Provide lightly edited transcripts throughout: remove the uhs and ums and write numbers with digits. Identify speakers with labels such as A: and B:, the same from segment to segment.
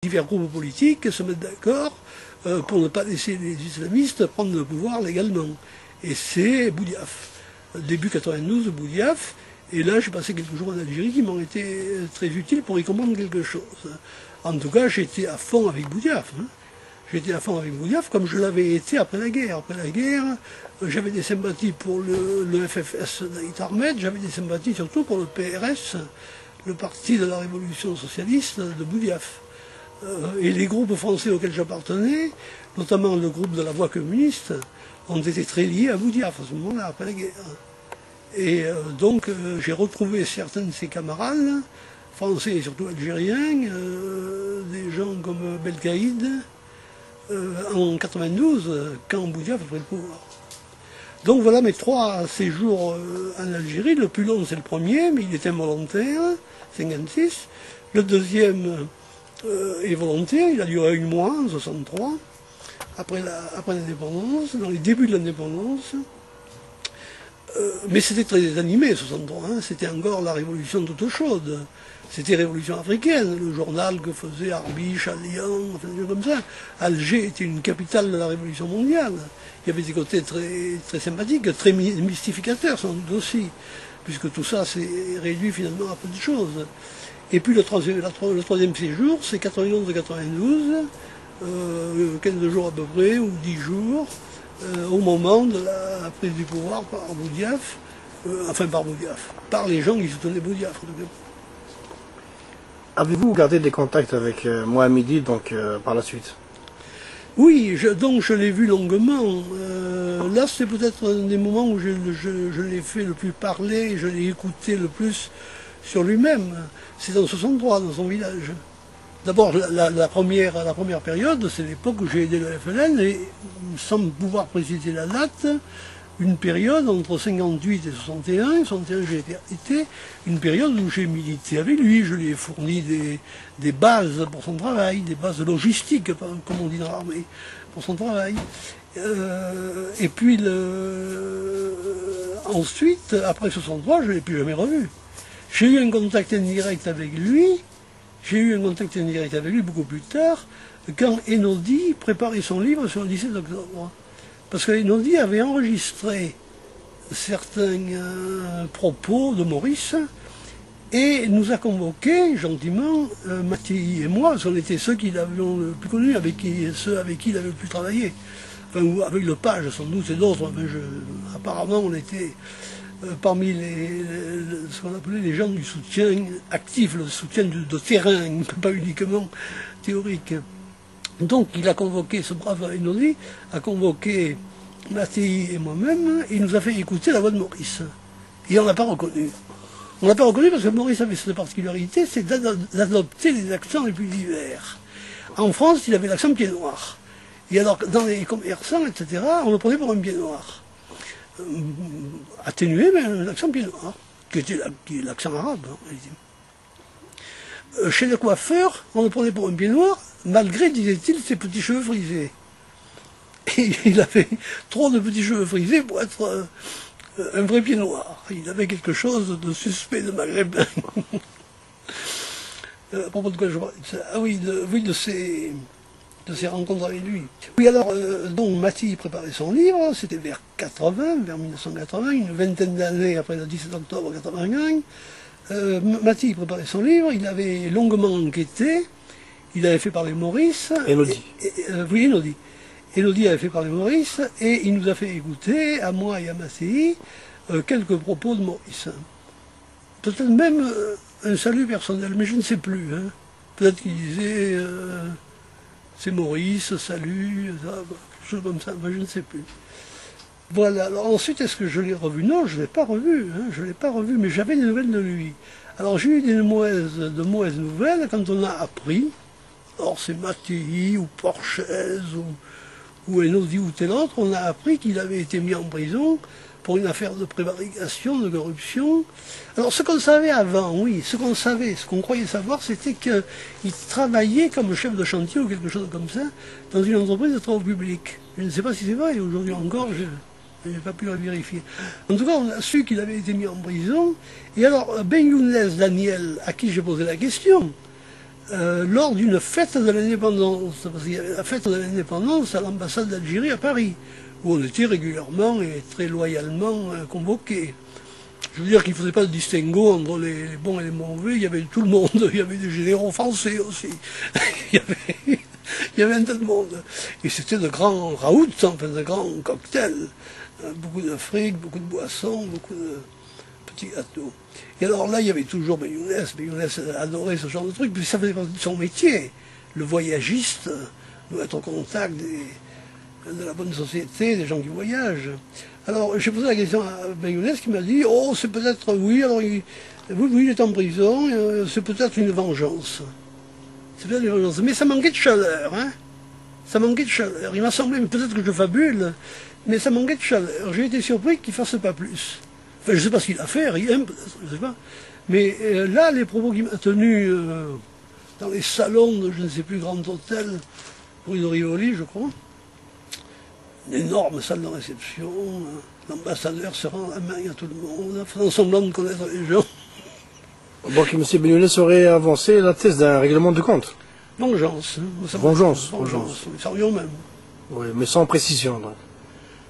A: Divers groupes politiques se mettent d'accord pour ne pas laisser les islamistes prendre le pouvoir légalement. Et c'est Boudiaf. Début 92, Boudiaf. Et là, j'ai passé quelques jours en Algérie qui m'ont été très utiles pour y comprendre quelque chose. En tout cas, j'étais à fond avec Boudiaf. J'étais à fond avec Boudiaf comme je l'avais été après la guerre. Après la guerre, j'avais des sympathies pour le FFS d'Aït Ahmed, j'avais des sympathies surtout pour le PRS, le Parti de la Révolution Socialiste de Boudiaf. Et les groupes français auxquels j'appartenais, notamment le groupe de la Voix communiste, ont été très liés à Boudiaf à ce moment-là, après la guerre. Et donc j'ai retrouvé certains de ses camarades, français et surtout algériens, des gens comme Belkaïd, en 92, quand Boudiaf a pris le pouvoir. Donc voilà mes 3 séjours en Algérie. Le plus long c'est le premier, mais il est involontaire, 56. Le deuxième est volontaire, il a duré 1 mois, en 63, après l'indépendance, dans les débuts de l'indépendance. Mais c'était très animé, 63, c'était encore la révolution toute chaude. C'était Révolution africaine, le journal que faisait Arbiche, Allian, enfin des choses comme ça. Alger était une capitale de la révolution mondiale. Il y avait des côtés très, très sympathiques, très mystificateurs sans doute aussi, puisque tout ça s'est réduit finalement à peu de choses. Et puis le troisième séjour, c'est 91-92, 15 jours à peu près, ou 10 jours, au moment de la prise du pouvoir par Boudiaf, par les gens qui soutenaient Boudiaf en tout cas.
B: Avez-vous gardé des contacts avec Mohamidi par la suite?
A: Oui, donc je l'ai vu longuement. Là, c'est peut-être un des moments où je l'ai fait le plus parler, je l'ai écouté le plus sur lui-même. C'est en 63, dans son village. D'abord, la première période, c'est l'époque où j'ai aidé le FLN, et sans pouvoir préciser la date, une période entre 58 et 61, 61 j'ai été une période où j'ai milité avec lui, je lui ai fourni des bases pour son travail, des bases logistiques, comme on dit dans l'armée, pour son travail. Et puis ensuite, après 63, je ne l'ai plus jamais revu. J'ai eu un contact indirect avec lui, beaucoup plus tard, quand Enodi préparait son livre sur le 17 octobre. Parce que Enodi avait enregistré certains propos de Maurice et nous a convoqués gentiment, Mattei et moi, parce qu'on était ceux qui l'avions le plus connu, ceux avec qui il avait le plus travaillé. Enfin, ou avec le page sans doute et d'autres, enfin, apparemment on était parmi ce qu'on appelait les gens du soutien actif, le soutien de terrain, pas uniquement théorique. Donc il a convoqué, ce brave Enodi a convoqué Mattei et moi-même, et il nous a fait écouter la voix de Maurice. Et on ne l'a pas reconnu. On ne l'a pas reconnu parce que Maurice avait cette particularité, c'est d'adopter les accents les plus divers. En France, il avait l'accent pied noir. Et alors, dans les commerçants, etc., on le prenait pour un pied noir. Atténué, mais un accent pied noir, qui est l'accent arabe. Chez le coiffeur, on le prenait pour un pied noir, malgré, disait-il, ses petits cheveux frisés. Et il avait trop de petits cheveux frisés pour être un vrai pied noir. Il avait quelque chose de suspect de maghrébin. À propos de quoi je parle? Ah oui, de ses rencontres avec lui. Oui, alors, donc Mattei préparait son livre, c'était vers 1980, une vingtaine d'années après le 17 octobre 81. Mattei préparait son livre, il avait longuement enquêté, il avait fait parler Maurice.
B: Enodi.
A: Oui, Enodi. Enodi avait fait parler Maurice, et il nous a fait écouter, à moi et à Mattei, quelques propos de Maurice. Peut-être même un salut personnel, mais je ne sais plus. Peut-être qu'il disait c'est Maurice, salut, ça, quelque chose comme ça, mais je ne sais plus. Voilà, alors ensuite, est-ce que je l'ai revu? Non, je ne l'ai pas revu, je ne l'ai pas revu, mais j'avais des nouvelles de lui. Alors j'ai eu de mauvaises nouvelles quand on a appris, or c'est Mattei ou Porchez ou Enodi ou tel autre, on a appris qu'il avait été mis en prison pour une affaire de prévarication, de corruption. Alors ce qu'on savait avant, oui, ce qu'on croyait savoir, c'était qu'il travaillait comme chef de chantier ou quelque chose comme ça, dans une entreprise de travaux publics. Je ne sais pas si c'est vrai, aujourd'hui encore, je n'ai pas pu le vérifier. En tout cas, on a su qu'il avait été mis en prison. Et alors, Ben Younes Daniel, à qui j'ai posé la question, lors d'une fête de l'indépendance, parce qu'il y avait la fête de l'indépendance à l'ambassade d'Algérie à Paris, où on était régulièrement et très loyalement convoqués. Je veux dire qu'il ne faisait pas de distinguo entre les bons et les mauvais, il y avait tout le monde, il y avait des généraux français aussi, il y avait un tas de monde. Et c'était de grands raouts, enfin de grands cocktails, beaucoup de fric, beaucoup de boissons, beaucoup de petits gâteaux. Et alors là, il y avait toujours Younes adorait ce genre de truc, puis ça faisait partie de son métier. Le voyagiste doit être au contact de la bonne société, des gens qui voyagent. Alors j'ai posé la question à Younes qui m'a dit, oh c'est peut-être, oui, alors oui, il est en prison, c'est peut-être une vengeance. C'est peut-être une vengeance, mais ça manquait de chaleur, hein. Ça manquait de chaleur. Il m'a semblé, mais peut-être que je fabule, mais ça manquait de chaleur. J'ai été surpris qu'il ne fasse pas plus. Enfin, je ne sais pas ce qu'il a fait, rien, peut-être, je ne sais pas. Mais là, les propos qu'il m'a tenus dans les salons de je ne sais plus grand hôtel, rue de Rivoli, je crois, une énorme salle de réception, l'ambassadeur se rend la main à tout le monde, faisant semblant de connaître les gens.
B: Donc M. Benyounès aurait avancé la thèse d'un règlement de compte.
A: Vengeance.
B: Vengeance.
A: Sans rien même.
B: Oui, mais sans précision. Donc.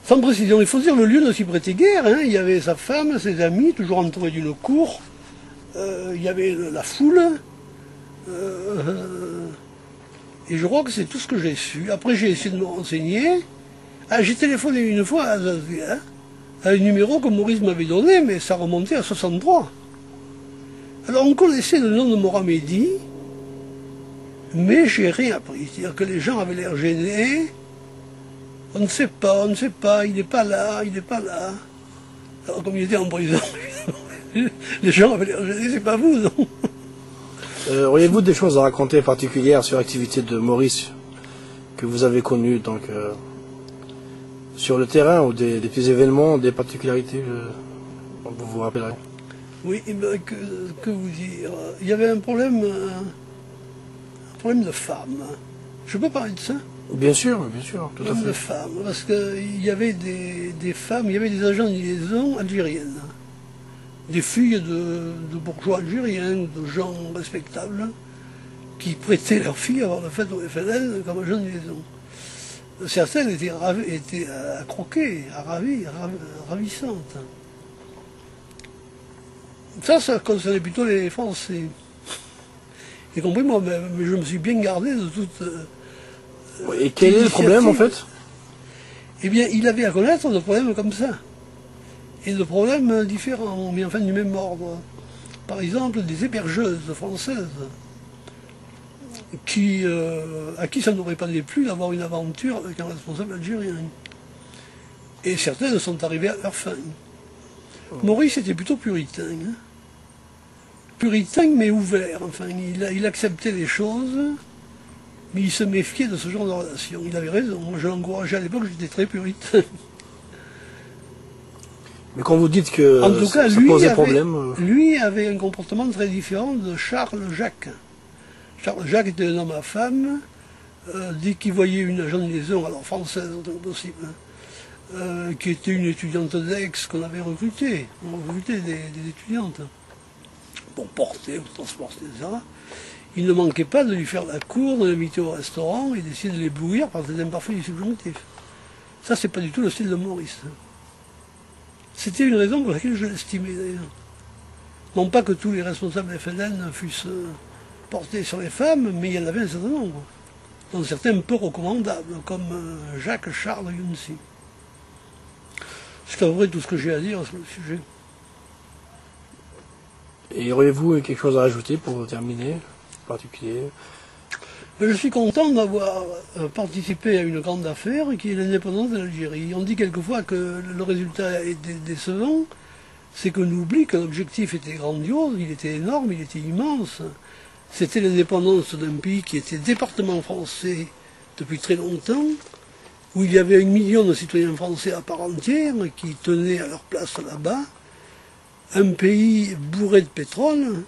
A: Sans précision, il faut dire le lieu ne s'y prêtait guère. Hein. Il y avait sa femme, ses amis, toujours entourés d'une cour. Il y avait la foule. Et je crois que c'est tout ce que j'ai su. Après, j'ai essayé de me renseigner. Ah, j'ai téléphoné une fois à Azazia, à un numéro que Maurice m'avait donné, mais ça remontait à 63. Alors, on connaissait le nom de Mohamedi, mais j'ai rien appris. C'est-à-dire que les gens avaient l'air gênés. On ne sait pas, il n'est pas là, il n'est pas là. Alors, comme il était en prison, les gens avaient l'air gênés, c'est pas vous, non?
B: Auriez-vous des choses à raconter particulières sur l'activité de Maurice que vous avez connue, donc sur le terrain, ou des petits événements, des particularités, vous vous rappellerez?
A: Oui, ben, que vous dire? Il y avait un problème de femmes. Je peux parler de ça?
B: Bien sûr, tout à fait.
A: De femmes, parce qu'il y avait des femmes, il y avait des agents de liaison algériennes, des filles de bourgeois algériens, de gens respectables, qui prêtaient leurs filles à avoir le fait au FLN comme agents de liaison. Certaines étaient à croquer, à ravissantes. Ça concernait plutôt les Français. Y compris moi, mais je me suis bien gardé de toute...
B: Et quel est le problème en fait?
A: Eh bien, il avait à connaître de problèmes comme ça. Et de problèmes différents, mais enfin du même ordre. Par exemple, des hébergeuses françaises, à qui ça n'aurait pas déplu d'avoir une aventure avec un responsable algérien. Et certaines sont arrivées à leur fin. Maurice était plutôt puritain. Hein. Puritain mais ouvert. Enfin, il acceptait les choses, mais il se méfiait de ce genre de relation. Il avait raison. Moi, je l'encourageais à l'époque, j'étais très puritain.
B: Mais quand vous dites que
A: en tout cas,
B: ça posait problème...
A: Lui avait un comportement très différent de Charles Jacques. Charles Jacques était un homme à femme. Dès qu'il voyait une agent de liaison, alors française, autant que possible, qui était une étudiante d'Aix qu'on avait recrutée. On recrutait des étudiantes pour porter, pour transporter, etc. Il ne manquait pas de lui faire la cour, de l'inviter au restaurant et d'essayer de l'éblouir par des imparfaits du subjonctif. Ça, c'est pas du tout le style de Maurice. C'était une raison pour laquelle je l'estimais d'ailleurs. Non pas que tous les responsables FLN fussent portés sur les femmes, mais il y en avait un certain nombre. Dont certains peu recommandables, comme Jacques Charles Younsi. C'est à peu près tout ce que j'ai à dire sur le sujet.
B: Et auriez-vous quelque chose à rajouter pour terminer, en particulier?
A: Je suis content d'avoir participé à une grande affaire qui est l'indépendance de l'Algérie. On dit quelquefois que le résultat est décevant, c'est qu'on oublie que l'objectif était grandiose, il était énorme, il était immense. C'était l'indépendance d'un pays qui était département français depuis très longtemps, où il y avait 1 million de citoyens français à part entière qui tenaient à leur place là-bas, un pays bourré de pétrole,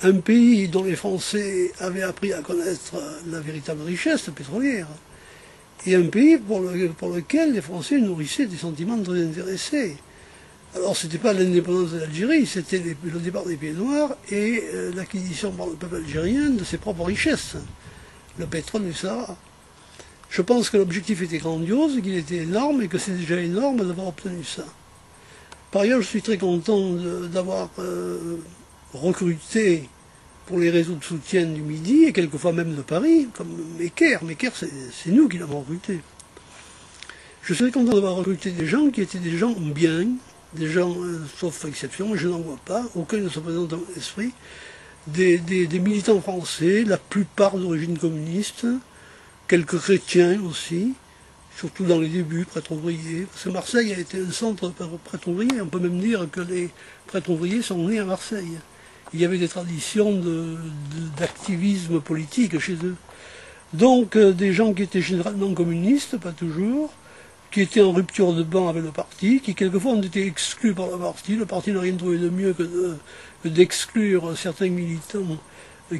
A: un pays dont les Français avaient appris à connaître la véritable richesse pétrolière, et un pays pour lequel les Français nourrissaient des sentiments très intéressés. Alors c'était pas l'indépendance de l'Algérie, c'était le départ des Pieds Noirs et l'acquisition par le peuple algérien de ses propres richesses, le pétrole du Sahara. Je pense que l'objectif était grandiose, qu'il était énorme et que c'est déjà énorme d'avoir obtenu ça. Par ailleurs, je suis très content d'avoir recruté pour les réseaux de soutien du Midi et quelquefois même de Paris, comme Mecker. Mecker, c'est nous qui l'avons recruté. Je suis très content d'avoir recruté des gens qui étaient des gens bien, des gens, sauf exception, je n'en vois pas, aucun ne se présente dans mon esprit, des militants français, la plupart d'origine communiste, quelques chrétiens aussi, surtout dans les débuts, prêtres ouvriers, parce que Marseille a été un centre de prêtres ouvriers, on peut même dire que les prêtres ouvriers sont nés à Marseille. Il y avait des traditions d'activisme politique chez eux. Donc des gens qui étaient généralement communistes, pas toujours, qui étaient en rupture de banc avec le parti, qui quelquefois ont été exclus par le parti n'a rien trouvé de mieux que d'exclure certains militants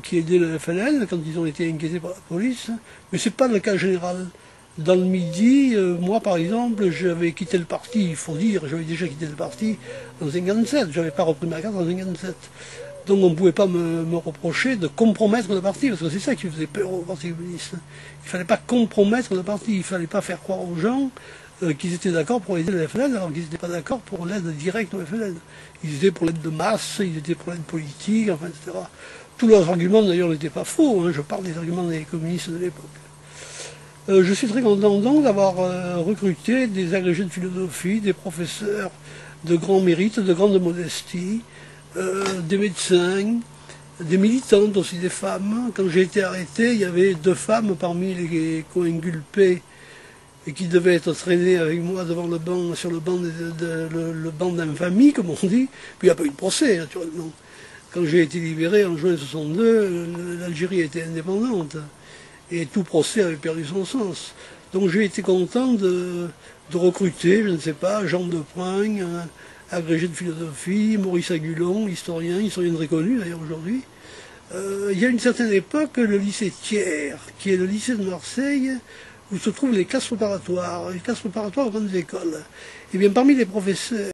A: qui aidaient le FLN quand ils ont été inquiétés par la police, mais c'est pas le cas général. Dans le Midi, moi par exemple, j'avais quitté le parti, il faut dire, j'avais déjà quitté le parti en 57, j'avais pas repris ma carte en 57. Donc on ne pouvait pas me reprocher de compromettre le parti, parce que c'est ça qui faisait peur au Parti communiste. Il ne fallait pas compromettre le parti, il ne fallait pas faire croire aux gens qu'ils étaient d'accord pour aider le FLN, alors qu'ils n'étaient pas d'accord pour l'aide directe au FLN. Ils étaient pour l'aide de masse, ils étaient pour l'aide politique, enfin, etc. Tous leurs arguments d'ailleurs n'étaient pas faux, hein, je parle des arguments des communistes de l'époque. Je suis très content donc d'avoir recruté des agrégés de philosophie, des professeurs de grand mérite, de grande modestie, des médecins, des militantes aussi, des femmes. Quand j'ai été arrêté, il y avait 2 femmes parmi les co-inculpés et qui devaient être traînées avec moi devant le banc, sur le banc d'infamie, comme on dit. Puis il n'y a pas eu de procès, naturellement. Quand j'ai été libéré en juin 62, l'Algérie était indépendante. Et tout procès avait perdu son sens. Donc j'ai été content de recruter, je ne sais pas, Jean Deprung, agrégé de philosophie, Maurice Agulon, historien très connu d'ailleurs aujourd'hui. Il y a une certaine époque, le lycée Thiers, qui est le lycée de Marseille, où se trouvent les classes préparatoires aux grandes écoles. Et bien parmi les professeurs